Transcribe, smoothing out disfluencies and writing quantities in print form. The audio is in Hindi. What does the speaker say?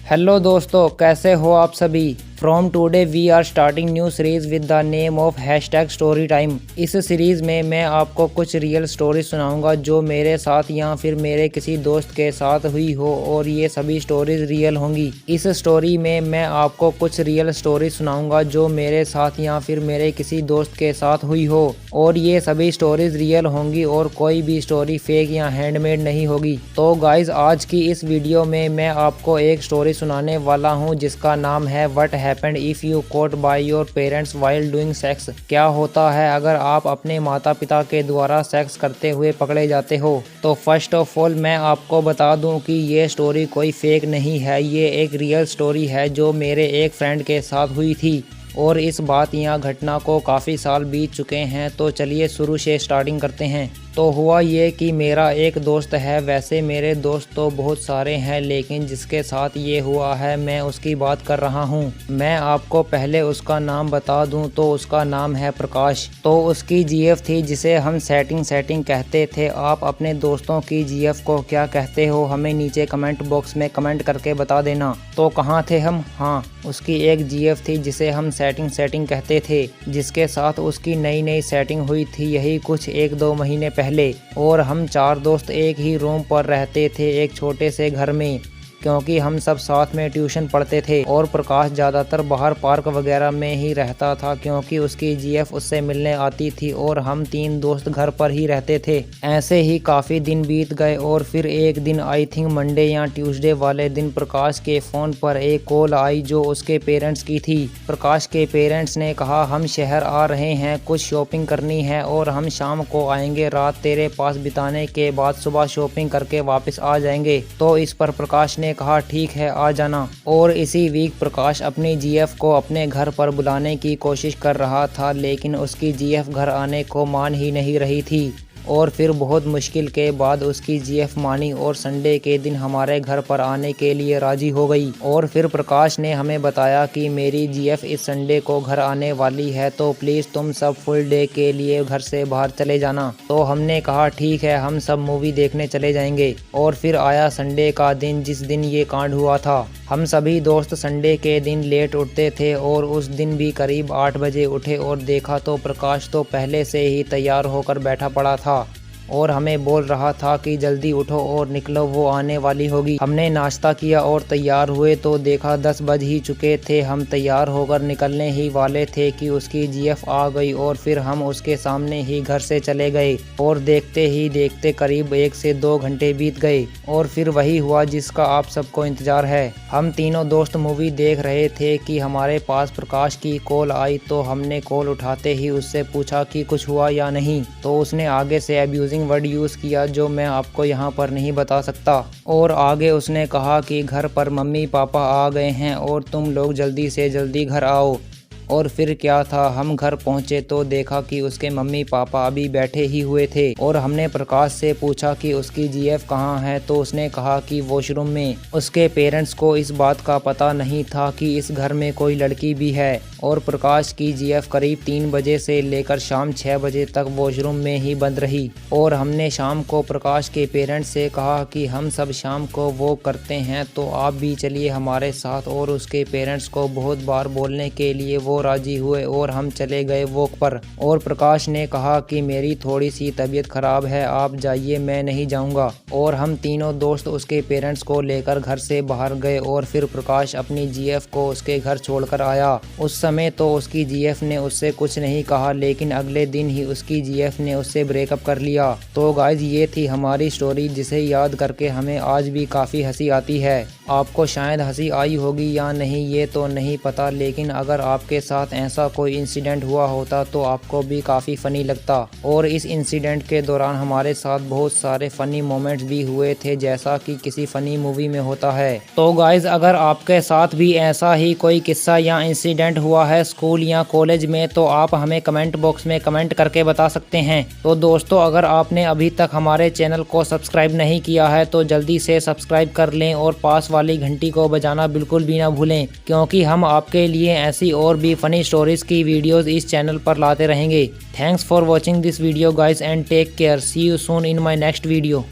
हेलो दोस्तों, कैसे हो आप सभी। From today we are starting new series with the name of hashtag story time. इस सीरीज में मैं आपको कुछ रियल स्टोरी सुनाऊंगा जो मेरे साथ या फिर मेरे किसी दोस्त के साथ हुई हो, और ये सभी स्टोरीज रियल होंगी। इस स्टोरी में मैं आपको कुछ रियल स्टोरी सुनाऊंगा जो मेरे साथ या फिर मेरे किसी दोस्त के साथ हुई हो, और ये सभी स्टोरीज रियल होंगी और कोई भी स्टोरी फेक या हैंडमेड नहीं होगी। तो गाइज, आज की इस वीडियो में मैं आपको एक स्टोरी सुनाने वाला हूँ जिसका नाम है what happened if you caught by your parents while doing sex. क्या होता है अगर आप अपने माता पिता के द्वारा सेक्स करते हुए पकड़े जाते हो। तो फर्स्ट ऑफ ऑल मैं आपको बता दूं कि ये स्टोरी कोई फेक नहीं है, ये एक रियल स्टोरी है जो मेरे एक फ्रेंड के साथ हुई थी, और इस बात या घटना को काफ़ी साल बीत चुके हैं। तो चलिए शुरू से स्टार्टिंग करते हैं। तो हुआ ये कि मेरा एक दोस्त है। वैसे मेरे दोस्त तो बहुत सारे हैं, लेकिन जिसके साथ ये हुआ है मैं उसकी बात कर रहा हूँ। मैं आपको पहले उसका नाम बता दूँ तो उसका नाम है प्रकाश। तो उसकी जीएफ थी जिसे हम सेटिंग कहते थे। आप अपने दोस्तों की जीएफ को क्या कहते हो हमें नीचे कमेंट बॉक्स में कमेंट करके बता देना। तो कहाँ थे हम? हाँ, उसकी एक जीएफ थी जिसे हम सेटिंग कहते थे, जिसके साथ उसकी नई सेटिंग हुई थी, यही कुछ 1-2 महीने पहले। और हम 4 दोस्त एक ही रूम पर रहते थे, एक छोटे से घर में, क्योंकि हम सब साथ में ट्यूशन पढ़ते थे। और प्रकाश ज़्यादातर बाहर पार्क वगैरह में ही रहता था क्योंकि उसकी जीएफ उससे मिलने आती थी, और हम 3 दोस्त घर पर ही रहते थे। ऐसे ही काफ़ी दिन बीत गए और फिर एक दिन आई थिंक मंडे या ट्यूसडे वाले दिन प्रकाश के फ़ोन पर एक कॉल आई जो उसके पेरेंट्स की थी। प्रकाश के पेरेंट्स ने कहा हम शहर आ रहे हैं, कुछ शॉपिंग करनी है और हम शाम को आएंगे, रात तेरे पास बिताने के बाद सुबह शॉपिंग करके वापस आ जाएंगे। तो इस पर प्रकाश ने कहा ठीक है, आ जाना। और इसी वीक प्रकाश अपनी जीएफ को अपने घर पर बुलाने की कोशिश कर रहा था, लेकिन उसकी जीएफ घर आने को मान ही नहीं रही थी। और फिर बहुत मुश्किल के बाद उसकी जीएफ मानी और संडे के दिन हमारे घर पर आने के लिए राजी हो गई। और फिर प्रकाश ने हमें बताया कि मेरी जीएफ इस संडे को घर आने वाली है, तो प्लीज़ तुम सब फुल डे के लिए घर से बाहर चले जाना। तो हमने कहा ठीक है, हम सब मूवी देखने चले जाएंगे। और फिर आया संडे का दिन जिस दिन ये कांड हुआ था। हम सभी दोस्त संडे के दिन लेट उठते थे और उस दिन भी करीब 8 बजे उठे, और देखा तो प्रकाश तो पहले से ही तैयार होकर बैठा पड़ा था और हमें बोल रहा था कि जल्दी उठो और निकलो, वो आने वाली होगी। हमने नाश्ता किया और तैयार हुए तो देखा 10 बज ही चुके थे। हम तैयार होकर निकलने ही वाले थे कि उसकी जीएफ आ गई, और फिर हम उसके सामने ही घर से चले गए। और देखते ही देखते करीब 1 से 2 घंटे बीत गए, और फिर वही हुआ जिसका आप सबको इंतजार है। हम तीनों दोस्त मूवी देख रहे थे कि हमारे पास प्रकाश की कॉल आई। तो हमने कॉल उठाते ही उससे पूछा कि कुछ हुआ या नहीं। तो उसने आगे से अब्यूजिंग वर्ड यूज़ किया जो मैं आपको यहाँ पर नहीं बता सकता। और आगे उसने कहा कि घर पर मम्मी पापा आ गए हैं और तुम लोग जल्दी से जल्दी घर आओ। और फिर क्या था, हम घर पहुंचे तो देखा कि उसके मम्मी पापा अभी बैठे ही हुए थे। और हमने प्रकाश से पूछा कि उसकी जीएफ कहाँ है, तो उसने कहा कि वॉशरूम में। उसके पेरेंट्स को इस बात का पता नहीं था कि इस घर में कोई लड़की भी है। और प्रकाश की जीएफ करीब 3 बजे से लेकर शाम 6 बजे तक वॉशरूम में ही बंद रही। और हमने शाम को प्रकाश के पेरेंट्स से कहा कि हम सब शाम को वॉक करते हैं, तो आप भी चलिए हमारे साथ। और उसके पेरेंट्स को बहुत बार बोलने के लिए वो राजी हुए और हम चले गए वॉक पर। और प्रकाश ने कहा कि मेरी थोड़ी सी तबीयत खराब है, आप जाइए, मैं नहीं जाऊंगा। और हम तीनों दोस्त उसके पेरेंट्स को लेकर घर से बाहर गए, और फिर प्रकाश अपनी जीएफ को उसके घर छोड़कर आया। उस समय तो उसकी जीएफ ने उससे कुछ नहीं कहा, लेकिन अगले दिन ही उसकी जीएफ ने उससे ब्रेकअप कर लिया। तो गाइज, ये थी हमारी स्टोरी जिसे याद करके हमें आज भी काफ़ी हंसी आती है। आपको शायद हंसी आई होगी या नहीं ये तो नहीं पता, लेकिन अगर आपके साथ ऐसा कोई इंसिडेंट हुआ होता तो आपको भी काफ़ी फ़नी लगता। और इस इंसिडेंट के दौरान हमारे साथ बहुत सारे फ़नी मोमेंट्स भी हुए थे, जैसा कि किसी फ़नी मूवी में होता है। तो गाइज, अगर आपके साथ भी ऐसा ही कोई किस्सा या इंसिडेंट हुआ है स्कूल या कॉलेज में, तो आप हमें कमेंट बॉक्स में कमेंट करके बता सकते हैं। तो दोस्तों, अगर आपने अभी तक हमारे चैनल को सब्सक्राइब नहीं किया है तो जल्दी से सब्सक्राइब कर लें और पास वाली घंटी को बजाना बिल्कुल भी ना भूलें, क्योंकि हम आपके लिए ऐसी और भी फनी स्टोरीज की वीडियोस इस चैनल पर लाते रहेंगे। Thanks for watching this video guys and take care. See you soon in my next video.